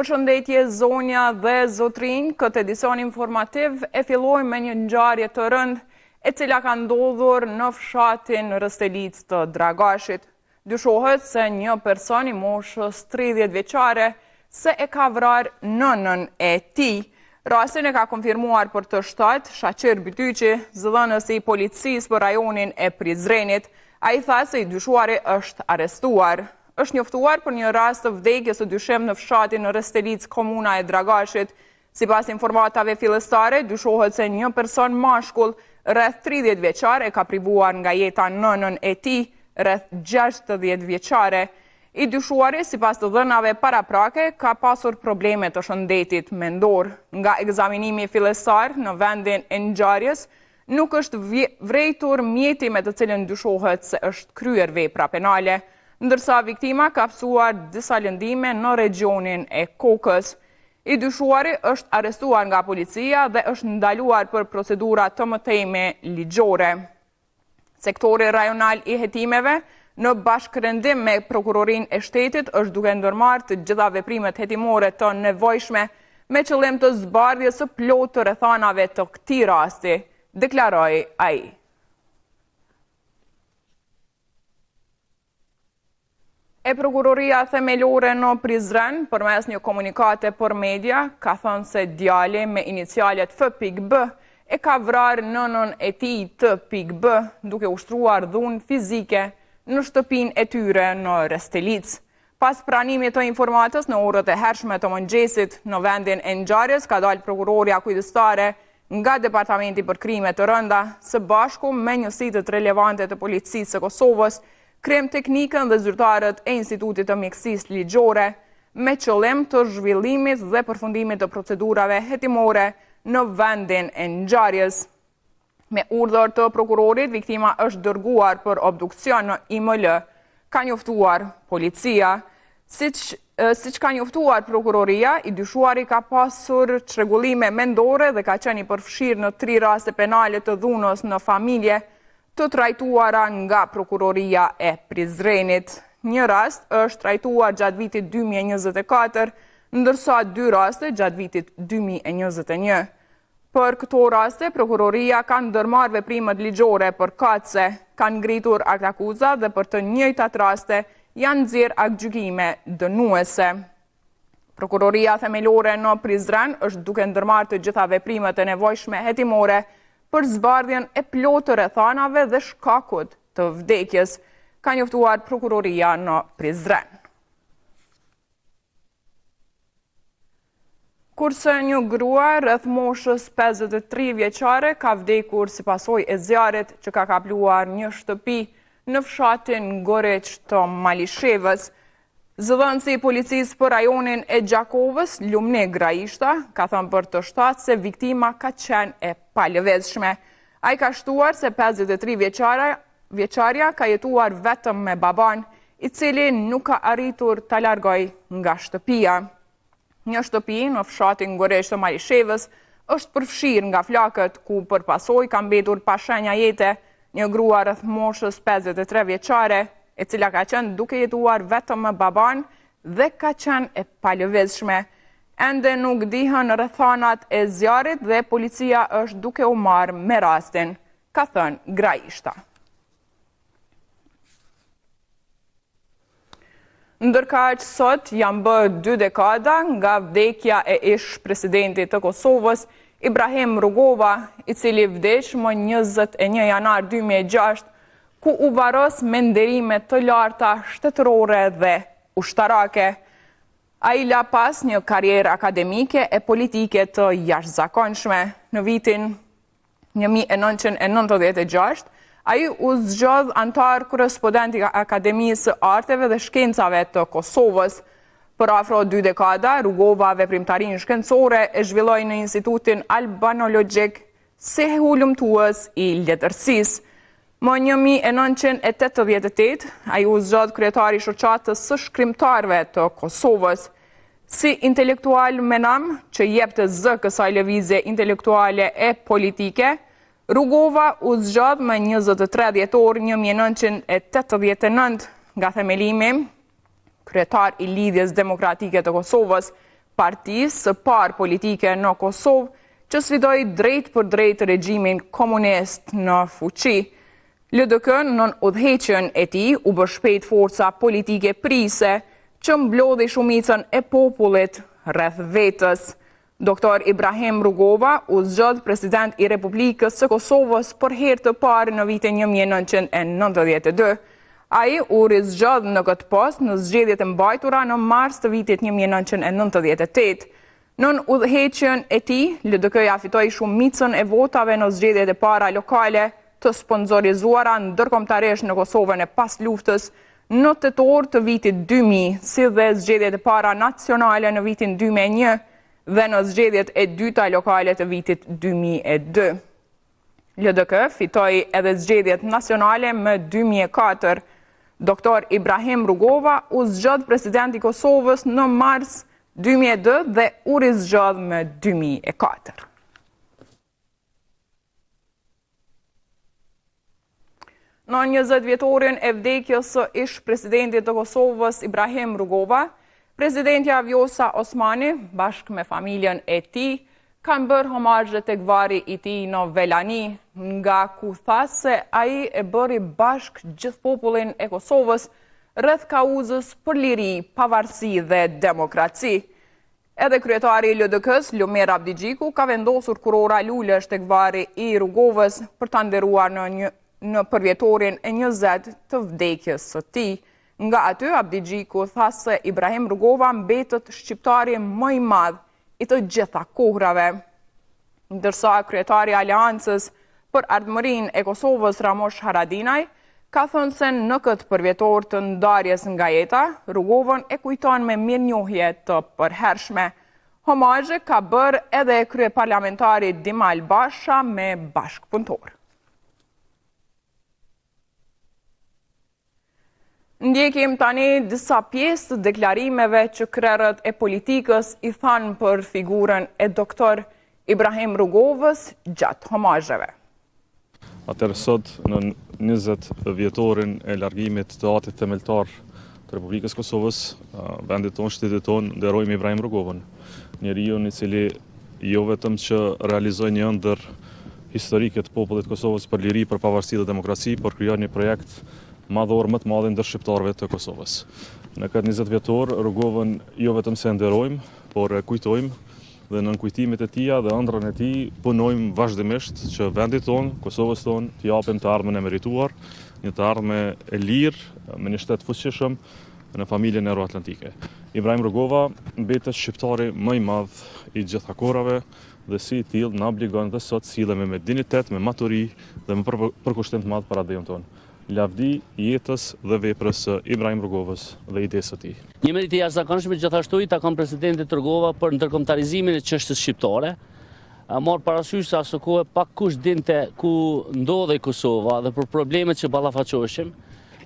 Përshëndetje zonja dhe zotrinj, këtë edicion informativ e filloj me një ngjarje të rënd e cila ka ndodhur në fshatin Rëstelic të Dragashit. Dyshohet se një person i moshës 30 vjeçare se e ka vrarë nënën e tij. Rastin e ka konfirmuar për të shtat Shaqir Bytyqi, zëdhënës i policisë për rajonin e Prizrenit. Ai tha se i dyshuari është arrestuar. Është njoftuar për një rast të vdekjes së dyshim në fshatin në Rëstelic, komuna e Dragashit. Sipas informatave fillestare, dyshohet se një person mashkull rreth 30 vjeçar e ka privuar nga jeta nënën e tij, rreth 60 vjeçare. I dyshuari, sipas të dhënave paraprake, ka pasur probleme të shëndetit mendor. Nga ekzaminimi fillestar në vendin e ngjarjes, nuk është vrejtur mjeti me të cilën dyshohet se është kryer vepra penale, ndërsa viktima ka pësuar disa lëndime në regionin e Kokës. I dyshuari është arrestuar nga policia dhe është ndaluar për procedura të mëtejme ligjore. Sektori rajonal i hetimeve, në bashkërendim me prokurorin e shtetit, është duke ndërmarrë të gjitha veprimet hetimore të nevojshme me qëllim të zbardhjes së plotë të rrethanave të këtij rasti, deklaroi ai. E prokuroria themelore në Prizren, përmes një komunikate për media, ka thënë se djali me inicialet F.B e ka vrarë nënën e tij T.B, duke ushtruar dhunë fizike në shtëpinë e tyre në Rëstelic. Pas pranimit të informatës në orët e hershme të mëngjesit në vendin e ngjarjes, ka dalë prokuroria kujdestare nga Departamenti për Krime të Rënda, së bashku me njësitë të relevante të policisë së Kosovës, Krim Teknikën dhe zyrtarët e Institutit të Mjekësisë Ligjore, me qëllim të zhvillimit dhe përfundimit të procedurave hetimore në vendin e ngjarjes. Me urdhër të prokurorit, viktima është dërguar për obduksion në IML, ka njoftuar policia. Siç ka njoftuar prokuroria, i dyshuari ka pasur çrregullime mendore dhe ka qenë i përfshirë në 3 raste penale të dhunës në familje, të trajtuara nga prokuroria e Prizrenit. Një rast është trajtuar gjatë vitit 2024, ndërsa 2 raste gjatë vitit 2021. Për këto raste, prokuroria ka ndërmarrë veprimet ligjore për katse, kanë ngritur aktakuza dhe për të njëjtat raste janë nxjerrë aktgjykime dënuese. Prokuroria themelore në Prizren është duke ndërmarrë të gjitha veprimet e nevojshme hetimore për zbardhjen e plotë të rrethanave dhe shkakut të vdekjes, ka njoftuar prokuroria në Prizren. Kurse një grua rreth moshës 53 vjeçare ka vdekur si pasojë e zjarrit që ka kapluar një shtëpi në fshatin Goreq të Malishevës. Zëdhënësi i policisë për rajonin e Gjakovës, Lumne Graishta, ka thënë për të shtatë se viktima ka qenë e palëvezshme. Ai ka shtuar se 53 vjeçarja ka jetuar vetëm me baban, i cili nuk ka arritur ta largojë nga shtëpia. Një shtëpi në fshatin Goreq të Malishevës është përfshirë nga flakët ku për pasojë ka mbetur pa shenja jete një grua rreth moshës 53 vjeçare, e cila ka qenë duke jetuar vetëm me baban dhe ka qenë e palëvezshme. Ende nuk dihen rrethanat e zjarrit dhe policia është duke u marrë me rastin, ka thënë Graishta. Ndërkaq sot janë bërë 2 dekada nga vdekja e ish presidentit të Kosovës, Ibrahim Rugova, i cili vdeq më 21 janar 2006, ku u varros me nderime të larta shtetërore dhe ushtarake. Ai la pas një karrierë akademike e politike të jashtëzakonshme. Në vitin 1996, ai u zgjodh antar korrespondent i Akademisë së Arteve dhe Shkencave të Kosovës. Për afro 2 dekada, Rugova veprimtarinë shkencore e zhvilloi në Institutin Albanologjik si hulumtues i letërsisë. Më 1988, ai u zgjodh kryetari i shoqatës së shkrimtarëve të Kosovës. Si intelektual menam që jepte zë kësaj lëvizje intelektuale e politike, Rugova u zgjodh më 23 dhjetor 1989 nga themelimi, kryetar i Lidhjes Demokratike të Kosovës, partisë së parë politike në Kosovë që sfidoi drejt për drejt regjimin komunist në fuqi. LDK në udhëheqjen e tij u bë shpejt forca politike prise që mblodhi shumicën e popullit rreth vetës. Dr. Ibrahim Rugova u zgjodh president i Republikës së Kosovës për herë të parë në vitin 1992. Ai u rizgjodh në këtë post në zgjedhjet e mbajtura në mars të vitit 1998. Në udhëheqjen e tij, LDK-ja fitoi shumicën e votave në zgjedhjet e para lokale të sponsorizuara ndërkombëtarisht në Kosovën e pas luftës në tetor të vitit 2000, si dhe zgjedhjet e para nacionale në vitin 2001 dhe në zgjedhjet e dyta lokale të vitit 2002. LDK fitoi edhe zgjedhjet nacionale më 2004. Dr. Ibrahim Rugova u zgjodh president i Kosovës në mars 2002 dhe u rizgjodh më 2004. Në 20 vjetorin e vdekjes së ish presidentit të Kosovës Ibrahim Rugova, presidentja Vjosa Osmani, bashkë me familjen e tij, kanë bërë homazhe tek varri i tij në Velani, nga ku tha se ai e bëri bashkë gjithë popullin e Kosovës rreth kauzës për liri, pavarësi dhe demokraci. Edhe kryetari i LDK-s, Lumer Abdigjiku, ka vendosur kurora lulesh tek varri i Rugovës për ta nderuar në përvjetorin e 20 të vdekjes së tij. Nga aty, Abdigjiku tha se Ibrahim Rugova mbetët shqiptari më i madh i të gjitha kohrave. Ndërsa kryetari i Aleancës për Ardhmërinë e Kosovës, Ramosh Haradinaj, ka thënë se në këtë përvjetor të ndarjes nga jeta, Rugovën e kujton me mirënjohje të përhershme. Homazhe ka bërë edhe kryeparlamentari Dimal Basha me bashkëpunëtor. Ndjekim tani disa pjesë të deklarimeve që krerët e politikës i thanë për figurën e Dr. Ibrahim Rugovës gjatë homazheve. Atëherë sot në 20 vjetorin e largimit të atit themeltar të Republikës Kosovës, vendit tonë, shtetit tonë, nderojmë Ibrahim Rugovën, njeriu i cili jo vetëm që realizoi një ëndër historike të popullit të Kosovës për liri, për pavarësi dhe demokraci, por krijoi një projekt madhor më të madh ndër shqiptarëve të Kosovës. Në këtë 20 vjetor, Rugovën jo vetëm se nderojmë, por e kujtojmë dhe në kujtimet e tija dhe ëndrrën e tij punojmë vazhdimisht që vendit tonë, Kosovës tonë, t'i japim të ardhmen e merituar, një të ardhme e lirë, me një shtet fuqishëm në familjen euroatlantike. Ibrahim Rugova mbetet shqiptari më i madh i gjitha kohërave dhe si i tillë na obligon dhe sot sillemi me dinitet, me maturi dhe me përkushtim të madh para Deun tonë. Lavdi jetës dhe veprës së Ibrahim Rugovës dhe idesë së tij. Një merit i jashtëzakonshme gjithashtu i takon presidentit Rugova për ndërkombëtarizimin e çështjes shqiptare. Marr parasysh se asë kohë pak kush dinte ku ndodhej Kosova dhe për problemet që ballafaqoheshim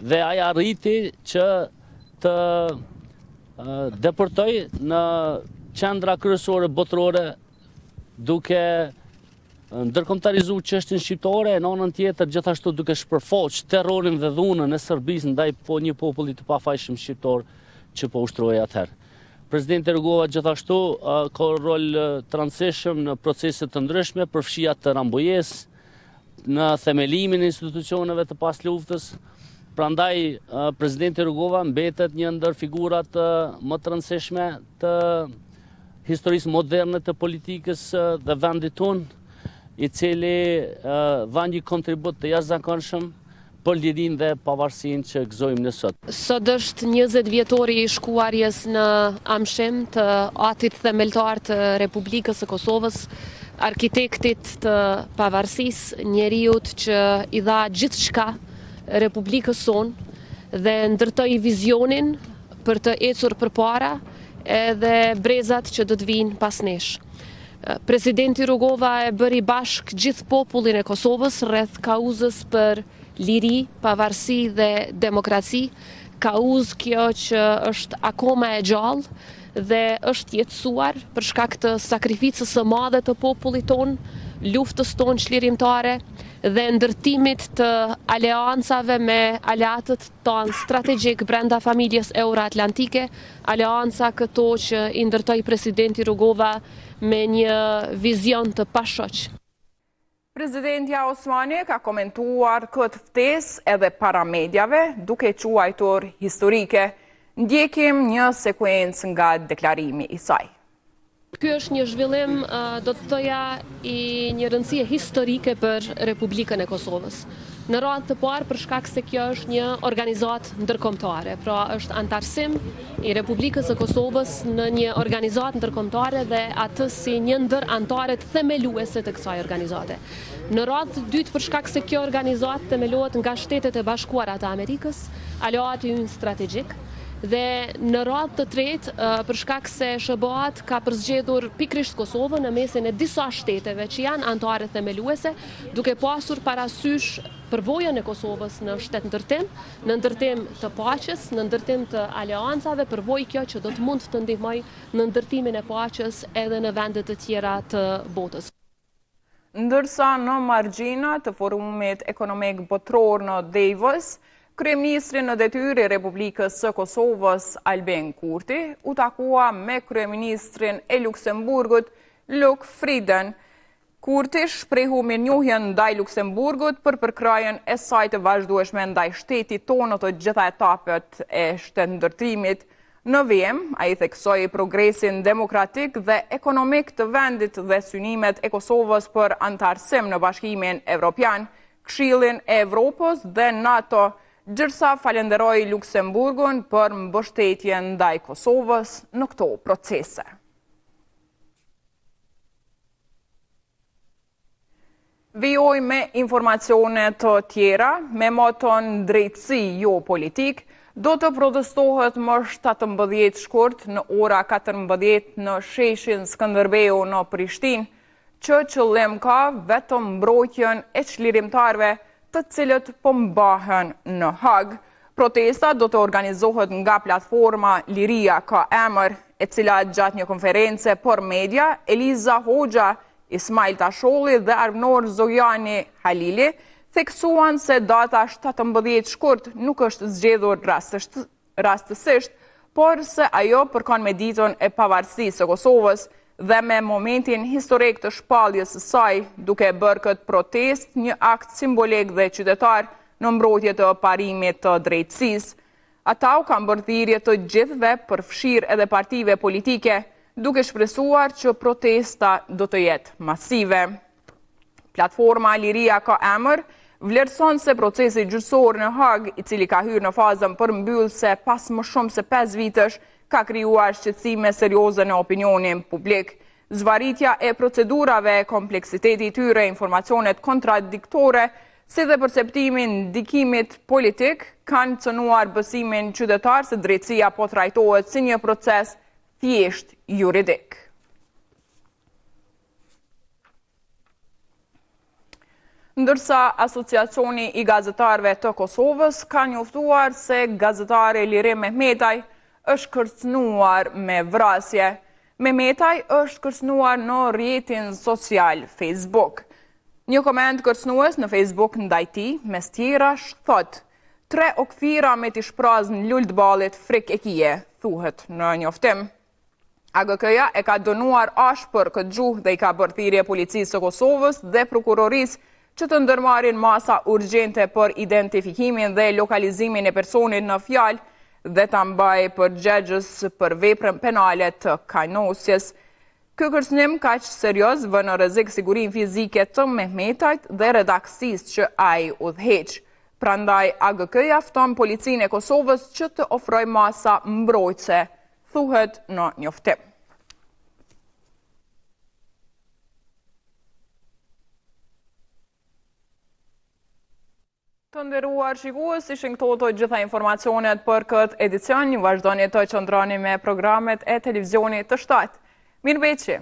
dhe ai arriti që të deportoj në qendra kryesore botërore duke ndërkombëtarizu çështjen shqiptare, në anën tjetër gjithashtu duke shpërfaqur terrorin dhe dhunën e Serbisë ndaj një populli të pafajshëm shqiptar që po ushtrohej atëherë. Presidenti Rugova gjithashtu ka rol të rëndësishëm në procese të ndryshme, përfshija të Rambujes, në themelimin e institucioneve të pas luftës. Prandaj presidenti Rugova mbetet një ndër figurat më të rëndësishme të historisë moderne të politikës dhe vendit tonë, i cili dha një kontribut të jashtëzakonshëm për lirinë dhe pavarësinë që gëzojmë ne sot. Sot është 20 vjetori i shkuarjes në Amshim të atit themeltar të Republikës së Kosovës, arkitektit të pavarësisë, njeriut që i dha gjithçka Republikës sonë dhe ndërtoi vizionin për të ecur përpara edhe brezat që do të vinë pas nesh. Presidenti Rugova e bëri bashk gjithë popullin e Kosovës rreth kauzës për liri, pavarësi dhe demokraci, kauzë kjo që është akoma e gjallë dhe është jetësuar për shkak të sakrificës së madhe të popullit tonë, luftës tonë çlirimtare dhe ndërtimit të aleancave me aleatët tonë strategjik brenda familjes euroatlantike, aleanca këto që i ndërtoi presidenti Rugova me një vizion të pashoq. Presidentja Osmani ka komentuar këtë ftesë edhe para medjave, duke quajtur historike. Ndjekim një sekuencë nga deklarimi i saj. Ky është një zhvillim, do të thoja, i një rëndësie historike për Republikën e Kosovës. Në radhë të parë, për shkak se kjo është një organizatë ndërkombëtare, pra është antarësim i Republikës së Kosovës në një organizatë ndërkombëtare dhe atë si një ndër anëtarët themeluese të kësaj organizate. Në radhë të dytë, për shkak se kjo organizatë themelohet nga Shtetet e Bashkuara të Amerikës, aleati ynë strategjik, dhe në radhë të tretë, për shkak se SBA-t ka përzgjedhur pikërisht Kosovën në mesin e disa shteteve që janë anëtare themeluese, duke pasur parasysh përvojën e Kosovës në shtet ndërtim, në ndërtim të paqes, në ndërtim të aleancave, përvojë kjo që do të mund të ndihmojë në ndërtimin e paqes edhe në vende të tjera të botës. Ndërsa në margjina të forumit ekonomik botror në Davos, Kryeministri në detyrë i Republikës së Kosovës, Albin Kurti, u takua me Kryeministrin e Luksemburgut, Luc Frieden. Kurti shprehu mirënjohjen ndaj Luksemburgut për përkrajen e saj të vazhdueshme ndaj shtetit tonë të gjitha etapet e shtetëndërtimit. Në vijim, ai theksoi progresin demokratik dhe ekonomik të vendit dhe synimet e Kosovës për antarësim në Bashkimin Evropian, Këshillin e Evropës dhe NATO. Gjërsa falenderoi Luksemburgun për mbështetjen ndaj Kosovës në këto procese. Vijoj me informacione të tjera, me moton drejtësi jo politik, do të protestohet më 17 shkurt në ora 14 në sheshin Skënderbeu në Prishtinë, që qëllim ka vetëm mbrojtjen e çlirimtarëve të cilët po mbahen në Hag. Protesta do të organizohet nga platforma Liria ka emër, e cila gjatë një konference për media, Eliza Hoxha, Ismail Tasholli dhe Arnor Zojani Halili theksuan se data 17 shkurt nuk është zgjedhur rastësisht, por se ajo përkon me ditën e pavarësisë së Kosovës dhe me momentin historik të shpalljes së saj, duke bërë këtë protest një akt simbolik dhe qytetar në mbrojtje të parimit të drejtësisë. Ata u kanë bërë thirrje të gjithëve, përfshirë edhe partive politike, duke shpresuar që protesta do të jetë masive. Platforma Liria ka emër vlerëson se procesi gjyqësor në Hag, i cili ka hyrë në fazën përmbyllëse pas më shumë se 5 vitësh, ka krijuar shqetësime serioze në opinionin publik. Zvaritja e procedurave, kompleksiteti i tyre, informacionet kontradiktore, si dhe perceptimin ndikimit politik, kanë cënuar besimin qytetar se drejtësia po trajtohet si një proces thjesht juridik. Ndërsa Asociacioni i Gazetarëve të Kosovës ka njoftuar se gazetari Lirim Mehmetaj është kërcënuar me vrasje. Mehmetaj është kërcënuar në rrjetin social Facebook. Një koment kërcënues në Facebook ndaj tij, mes tjerash, thotë: 3 okthira me t'i shprazën lultballit frik e kije, thuhet në njoftim. AGK-ja e ka dënuar ashpër këtë gjuhë dhe i ka bërë thirrje policisë së Kosovës dhe prokurorisë që të ndërmarrin masa urgjente për identifikimin dhe lokalizimin e personit në fjalë dhe ta mbajë përgjegjës për veprën penale të kajnosjes. Ky kërcënim kaq serioz vën në rrezik sigurinë fizike të Mehmetajt dhe redaksisë që ai udhëheq. Prandaj AGK-ja fton policinë e Kosovës që të ofrojë masa mbrojtëse, thuhet në njoftim. Të nderuar shikues, ishin këto të gjitha informacionet për këtë edicion. Ju vazhdoni të qëndroni me programet e televizionit të shtatë. Mirëmbëjtje.